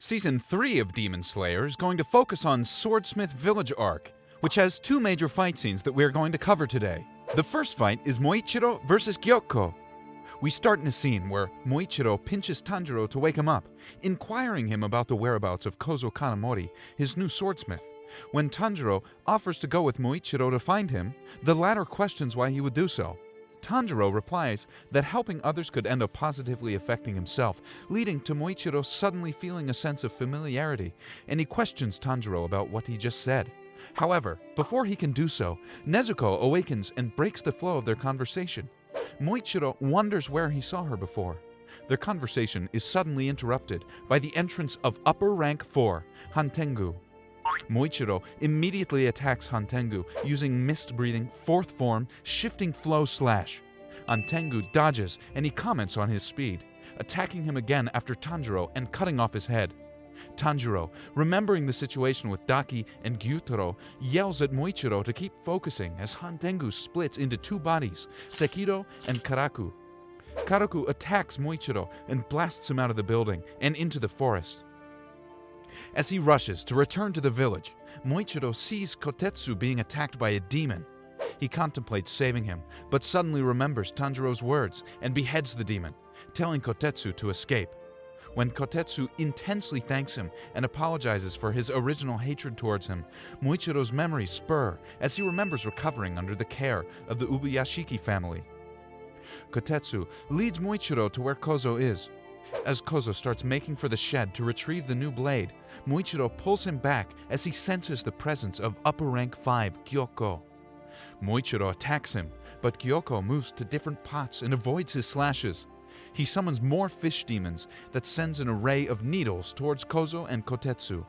Season 3 of Demon Slayer is going to focus on Swordsmith Village Arc, which has two major fight scenes that we are going to cover today. The first fight is Muichiro vs Gyokko. We start in a scene where Muichiro pinches Tanjiro to wake him up, inquiring him about the whereabouts of Kozo Kanamori, his new swordsmith. When Tanjiro offers to go with Muichiro to find him, the latter questions why he would do so. Tanjiro replies that helping others could end up positively affecting himself, leading to Muichiro suddenly feeling a sense of familiarity, and he questions Tanjiro about what he just said. However, before he can do so, Nezuko awakens and breaks the flow of their conversation. Muichiro wonders where he saw her before. Their conversation is suddenly interrupted by the entrance of Upper Rank 4, Hantengu. Muichiro immediately attacks Hantengu using mist-breathing 4th form shifting flow slash. Hantengu dodges and he comments on his speed, attacking him again after Tanjiro and cutting off his head. Tanjiro, remembering the situation with Daki and Gyutaro, yells at Muichiro to keep focusing as Hantengu splits into two bodies, Sekiro and Karaku. Karaku attacks Muichiro and blasts him out of the building and into the forest. As he rushes to return to the village, Muichiro sees Kotetsu being attacked by a demon. He contemplates saving him, but suddenly remembers Tanjiro's words and beheads the demon, telling Kotetsu to escape. When Kotetsu intensely thanks him and apologizes for his original hatred towards him, Muichiro's memories spur as he remembers recovering under the care of the Ubuyashiki family. Kotetsu leads Muichiro to where Kozo is. As Kozo starts making for the shed to retrieve the new blade, Muichiro pulls him back as he senses the presence of Upper Rank 5 Gyokko. Muichiro attacks him, but Gyokko moves to different pots and avoids his slashes. He summons more fish demons that sends an array of needles towards Kozo and Kotetsu,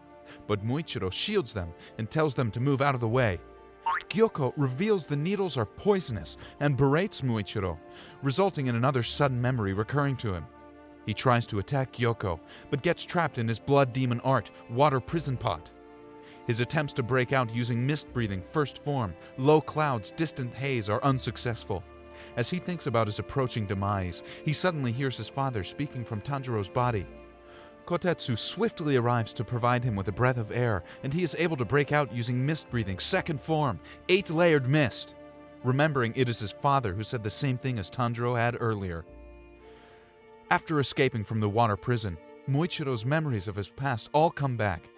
but Muichiro shields them and tells them to move out of the way. Gyokko reveals the needles are poisonous and berates Muichiro, resulting in another sudden memory recurring to him. He tries to attack Gyokko, but gets trapped in his blood demon art, water prison pot. His attempts to break out using mist-breathing first form, low clouds, distant haze are unsuccessful. As he thinks about his approaching demise, he suddenly hears his father speaking from Tanjiro's body. Kotetsu swiftly arrives to provide him with a breath of air, and he is able to break out using mist-breathing second form, 8-layered mist, remembering it is his father who said the same thing as Tanjiro had earlier. After escaping from the water prison, Muichiro's memories of his past all come back.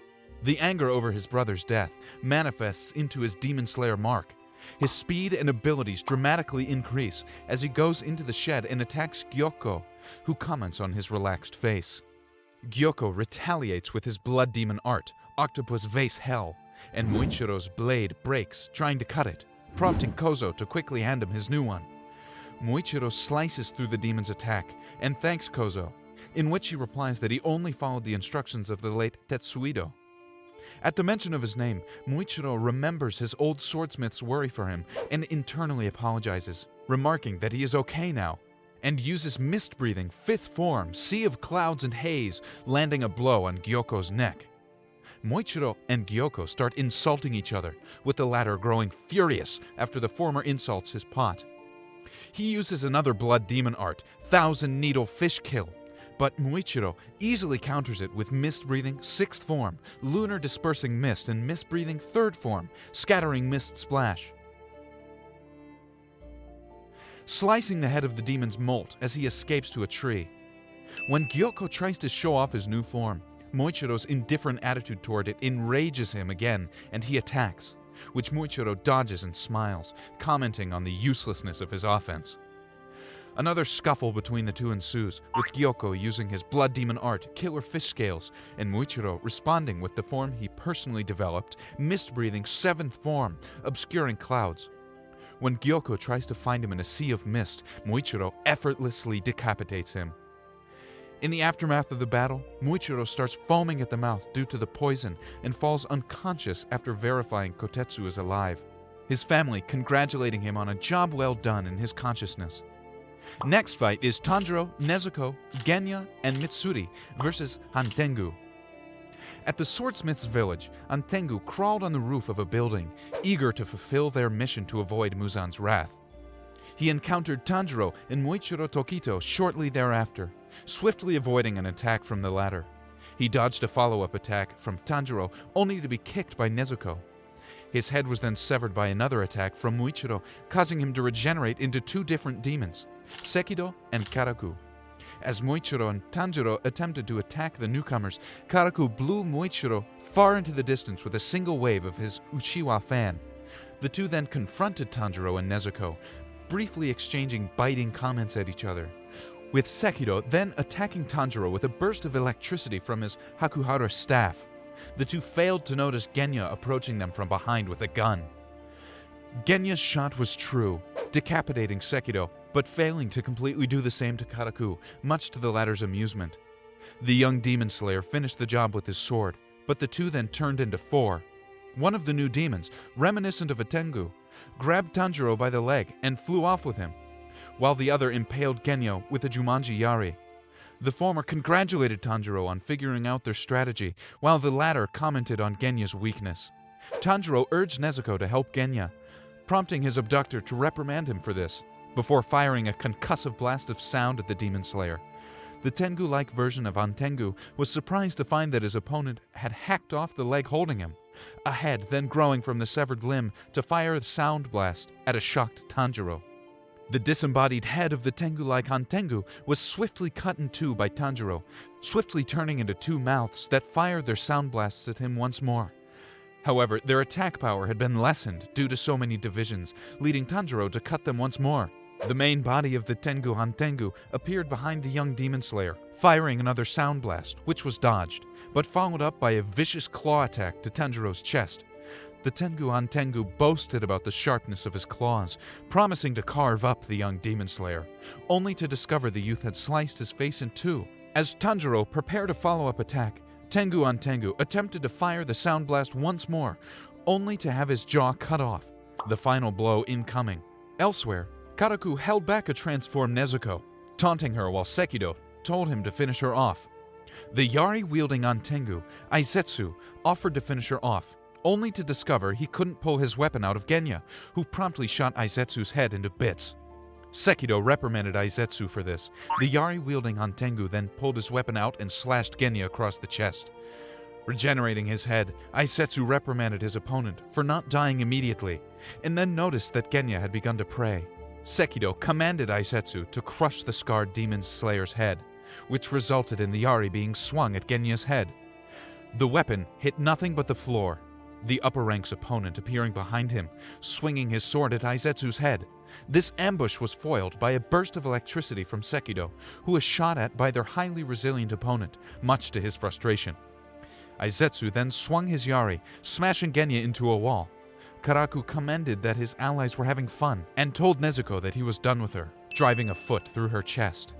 The anger over his brother's death manifests into his Demon Slayer mark. His speed and abilities dramatically increase as he goes into the shed and attacks Gyokko, who comments on his relaxed face. Gyokko retaliates with his blood demon art, Octopus Vase Hell, and Muichiro's blade breaks, trying to cut it, prompting Kozo to quickly hand him his new one. Muichiro slices through the demon's attack and thanks Kozo, in which he replies that he only followed the instructions of the late Tetsuido. At the mention of his name, Muichiro remembers his old swordsmith's worry for him and internally apologizes, remarking that he is okay now, and uses mist-breathing 5th form, Sea of Clouds and Haze, landing a blow on Gyokko's neck. Muichiro and Gyokko start insulting each other, with the latter growing furious after the former insults his pot. He uses another blood demon art, 1,000 Needle Fish Kill, but Muichiro easily counters it with mist-breathing 6th form, Lunar Dispersing Mist, and mist-breathing 3rd form, Scattering Mist Splash. Slicing the head of the demon's molt as he escapes to a tree. When Gyokko tries to show off his new form, Muichiro's indifferent attitude toward it enrages him again and he attacks, which Muichiro dodges and smiles, commenting on the uselessness of his offense. Another scuffle between the two ensues, with Gyokko using his blood demon art, Killer Fish Scales, and Muichiro responding with the form he personally developed, mist-breathing 7th form, Obscuring Clouds. When Gyokko tries to find him in a sea of mist, Muichiro effortlessly decapitates him. In the aftermath of the battle, Muichiro starts foaming at the mouth due to the poison and falls unconscious after verifying Kotetsu is alive, his family congratulating him on a job well done in his consciousness. Next fight is Tanjiro, Nezuko, Genya, and Mitsuri versus Hantengu. At the Swordsmith's Village, Hantengu crawled on the roof of a building, eager to fulfill their mission to avoid Muzan's wrath. He encountered Tanjiro and Muichiro Tokito shortly thereafter, swiftly avoiding an attack from the latter. He dodged a follow-up attack from Tanjiro, only to be kicked by Nezuko. His head was then severed by another attack from Muichiro, causing him to regenerate into two different demons, Sekido and Karaku. As Muichiro and Tanjiro attempted to attack the newcomers, Karaku blew Muichiro far into the distance with a single wave of his Uchiwa fan. The two then confronted Tanjiro and Nezuko, briefly exchanging biting comments at each other, with Sekido then attacking Tanjiro with a burst of electricity from his Hakuhara staff. The two failed to notice Genya approaching them from behind with a gun. Genya's shot was true, decapitating Sekido, but failing to completely do the same to Karaku, much to the latter's amusement. The young demon slayer finished the job with his sword, but the two then turned into four. One of the new demons, reminiscent of a Tengu, grabbed Tanjiro by the leg and flew off with him, while the other impaled Genya with a Jumanji Yari. The former congratulated Tanjiro on figuring out their strategy, while the latter commented on Genya's weakness. Tanjiro urged Nezuko to help Genya, prompting his abductor to reprimand him for this, before firing a concussive blast of sound at the demon slayer. The Tengu-like version of Hantengu was surprised to find that his opponent had hacked off the leg holding him, a head then growing from the severed limb to fire the sound blast at a shocked Tanjiro. The disembodied head of the Tengu-like Hantengu was swiftly cut in two by Tanjiro, swiftly turning into two mouths that fired their sound blasts at him once more. However, their attack power had been lessened due to so many divisions, leading Tanjiro to cut them once more. The main body of the Tengu Hantengu appeared behind the young demon slayer, firing another sound blast, which was dodged, but followed up by a vicious claw attack to Tanjiro's chest. The Tengu Hantengu boasted about the sharpness of his claws, promising to carve up the young demon slayer, only to discover the youth had sliced his face in two. As Tanjiro prepared a follow-up attack, Tengu Hantengu attempted to fire the sound blast once more, only to have his jaw cut off, the final blow incoming. Elsewhere, Karaku held back a transformed Nezuko, taunting her while Sekido told him to finish her off. The Yari-wielding Hantengu, Aizetsu, offered to finish her off, only to discover he couldn't pull his weapon out of Genya, who promptly shot Aizetsu's head into bits. Sekido reprimanded Aizetsu for this. The Yari-wielding Hantengu then pulled his weapon out and slashed Genya across the chest. Regenerating his head, Aizetsu reprimanded his opponent for not dying immediately, and then noticed that Genya had begun to pray. Sekido commanded Aizetsu to crush the scarred demon slayer's head, which resulted in the Yari being swung at Genya's head. The weapon hit nothing but the floor, the upper rank's opponent appearing behind him, swinging his sword at Aizetsu's head. This ambush was foiled by a burst of electricity from Sekido, who was shot at by their highly resilient opponent, much to his frustration. Aizetsu then swung his Yari, smashing Genya into a wall. Karaku commended that his allies were having fun, and told Nezuko that he was done with her, driving a foot through her chest.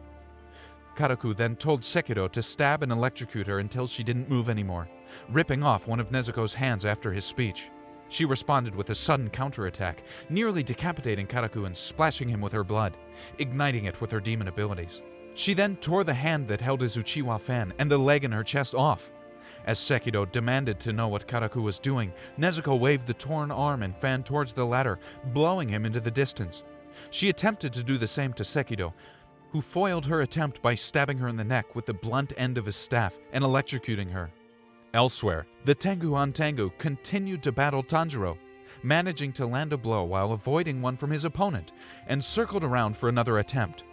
Karaku then told Sekido to stab and electrocute her until she didn't move anymore, ripping off one of Nezuko's hands after his speech. She responded with a sudden counterattack, nearly decapitating Karaku and splashing him with her blood, igniting it with her demon abilities. She then tore the hand that held his Uchiwa fan and the leg in her chest off. As Sekido demanded to know what Karaku was doing, Nezuko waved the torn arm and fan towards the latter, blowing him into the distance. She attempted to do the same to Sekido, who foiled her attempt by stabbing her in the neck with the blunt end of his staff and electrocuting her. Elsewhere, the Tengu Hantengu continued to battle Tanjiro, managing to land a blow while avoiding one from his opponent, and circled around for another attempt.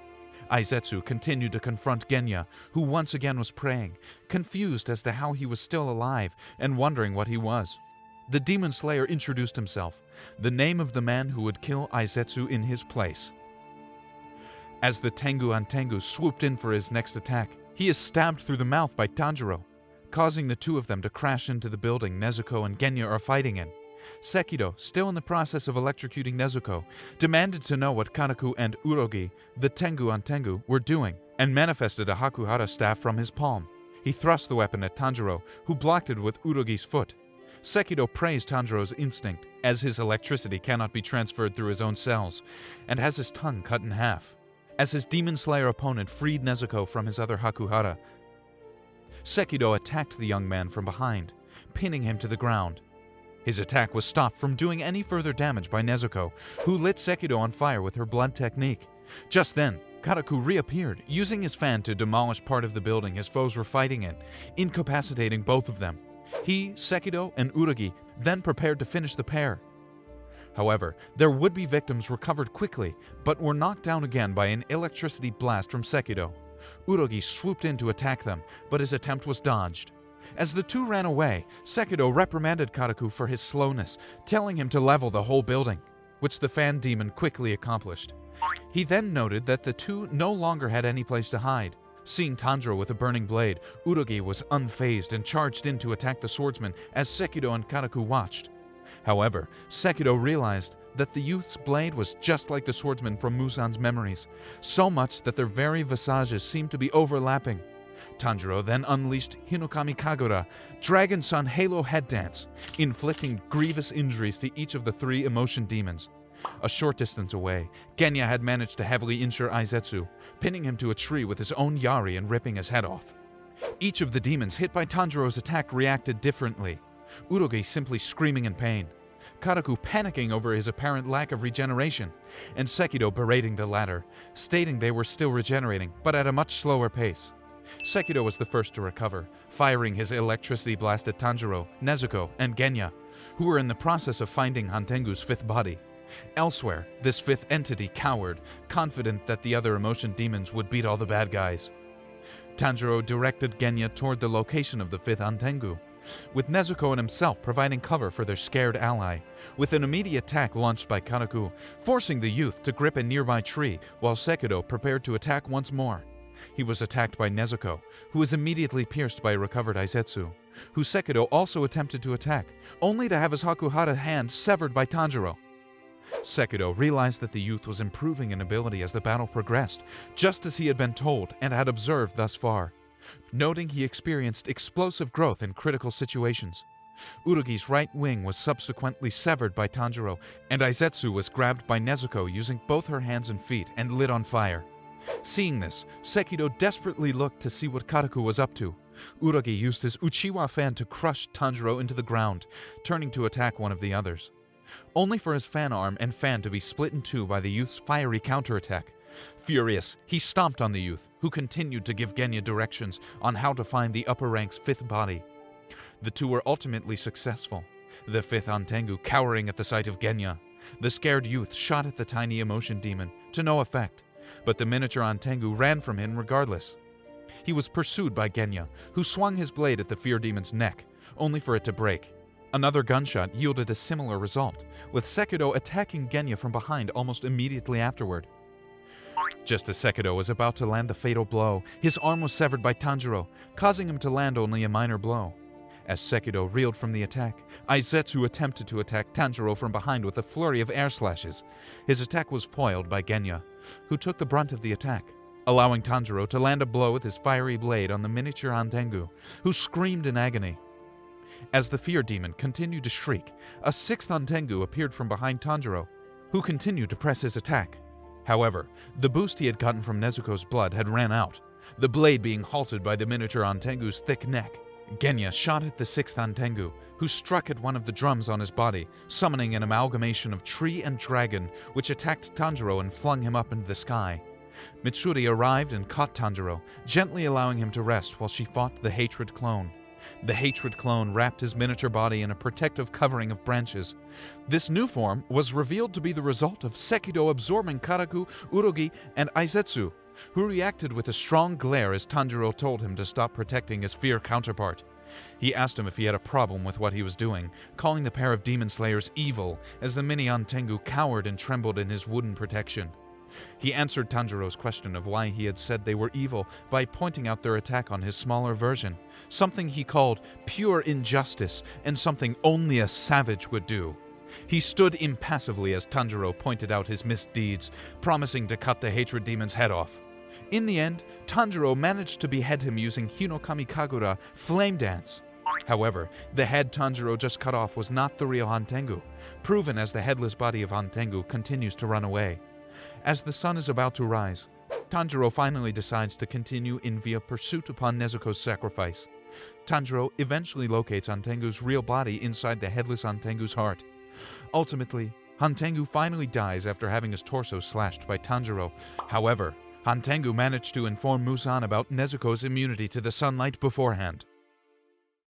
Aizetsu continued to confront Genya, who once again was praying, confused as to how he was still alive and wondering what he was. The demon slayer introduced himself, the name of the man who would kill Aizetsu in his place. As the Tengu Hantengu swooped in for his next attack, he is stabbed through the mouth by Tanjiro, causing the two of them to crash into the building Nezuko and Genya are fighting in. Sekido, still in the process of electrocuting Nezuko, demanded to know what Karaku and Urogi, the Tengu Hantengu, were doing, and manifested a Hakuhara staff from his palm. He thrust the weapon at Tanjiro, who blocked it with Urogi's foot. Sekido praised Tanjiro's instinct, as his electricity cannot be transferred through his own cells, and has his tongue cut in half. As his demon slayer opponent freed Nezuko from his other Hakuhara, Sekido attacked the young man from behind, pinning him to the ground. His attack was stopped from doing any further damage by Nezuko, who lit Sekido on fire with her blood technique. Just then, Karaku reappeared, using his fan to demolish part of the building his foes were fighting in, incapacitating both of them. He, Sekido, and Urugi then prepared to finish the pair. However, their would-be victims recovered quickly, but were knocked down again by an electricity blast from Sekido. Urugi swooped in to attack them, but his attempt was dodged. As the two ran away, Sekido reprimanded Karaku for his slowness, telling him to level the whole building, which the fan demon quickly accomplished. He then noted that the two no longer had any place to hide. Seeing Tanjiro with a burning blade, Urugi was unfazed and charged in to attack the swordsman as Sekido and Karaku watched. However, Sekido realized that the youth's blade was just like the swordsman from Muzan's memories, so much that their very visages seemed to be overlapping. Tanjiro then unleashed Hinokami Kagura, Dragon Sun Halo Head Dance, inflicting grievous injuries to each of the three emotion demons. A short distance away, Genya had managed to heavily injure Aizetsu, pinning him to a tree with his own Yari and ripping his head off. Each of the demons hit by Tanjiro's attack reacted differently, Urugi simply screaming in pain, Karaku panicking over his apparent lack of regeneration, and Sekido berating the latter, stating they were still regenerating, but at a much slower pace. Sekido was the first to recover, firing his electricity blast at Tanjiro, Nezuko, and Genya, who were in the process of finding Hantengu's fifth body. Elsewhere, this fifth entity cowered, confident that the other emotion demons would beat all the bad guys. Tanjiro directed Genya toward the location of the fifth Hantengu, with Nezuko and himself providing cover for their scared ally, with an immediate attack launched by Karaku, forcing the youth to grip a nearby tree while Sekido prepared to attack once more. He was attacked by Nezuko, who was immediately pierced by a recovered Aizetsu, who Sekido also attempted to attack, only to have his Hakuhara hand severed by Tanjiro. Sekido realized that the youth was improving in ability as the battle progressed, just as he had been told and had observed thus far, noting he experienced explosive growth in critical situations. Urugi's right wing was subsequently severed by Tanjiro, and Aizetsu was grabbed by Nezuko using both her hands and feet and lit on fire. Seeing this, Sekido desperately looked to see what Karaku was up to. Urugi used his Uchiwa fan to crush Tanjiro into the ground, turning to attack one of the others, only for his fan arm and fan to be split in two by the youth's fiery counterattack. Furious, he stomped on the youth, who continued to give Genya directions on how to find the upper rank's fifth body. The two were ultimately successful, the fifth Hantengu cowering at the sight of Genya. The scared youth shot at the tiny emotion demon, to no effect, but the miniature Hantengu ran from him regardless. He was pursued by Genya, who swung his blade at the fear demon's neck, only for it to break. Another gunshot yielded a similar result, with Sekido attacking Genya from behind almost immediately afterward. Just as Sekido was about to land the fatal blow, his arm was severed by Tanjiro, causing him to land only a minor blow. As Sekido reeled from the attack, Aizetsu attempted to attack Tanjiro from behind with a flurry of air slashes. His attack was foiled by Genya, who took the brunt of the attack, allowing Tanjiro to land a blow with his fiery blade on the miniature Hantengu, who screamed in agony. As the fear demon continued to shriek, a sixth Hantengu appeared from behind Tanjiro, who continued to press his attack. However, the boost he had gotten from Nezuko's blood had ran out, the blade being halted by the miniature Hantengu's thick neck. Genya shot at the sixth Hantengu, who struck at one of the drums on his body, summoning an amalgamation of tree and dragon, which attacked Tanjiro and flung him up into the sky. Mitsuri arrived and caught Tanjiro, gently allowing him to rest while she fought the Hatred Clone. The Hatred Clone wrapped his miniature body in a protective covering of branches. This new form was revealed to be the result of Sekido absorbing Karaku, Urugi, and Aizetsu, who reacted with a strong glare as Tanjiro told him to stop protecting his fear counterpart. He asked him if he had a problem with what he was doing, calling the pair of demon slayers evil as the mini Hantengu cowered and trembled in his wooden protection. He answered Tanjiro's question of why he had said they were evil by pointing out their attack on his smaller version, something he called pure injustice and something only a savage would do. He stood impassively as Tanjiro pointed out his misdeeds, promising to cut the hatred demon's head off. In the end, Tanjiro managed to behead him using Hinokami Kagura Flame Dance. However, the head Tanjiro just cut off was not the real Hantengu, proven as the headless body of Hantengu continues to run away. As the sun is about to rise, Tanjiro finally decides to continue in via pursuit upon Nezuko's sacrifice. Tanjiro eventually locates Hantengu's real body inside the headless Hantengu's heart. Ultimately, Hantengu finally dies after having his torso slashed by Tanjiro. However, Hantengu managed to inform Musan about Nezuko's immunity to the sunlight beforehand.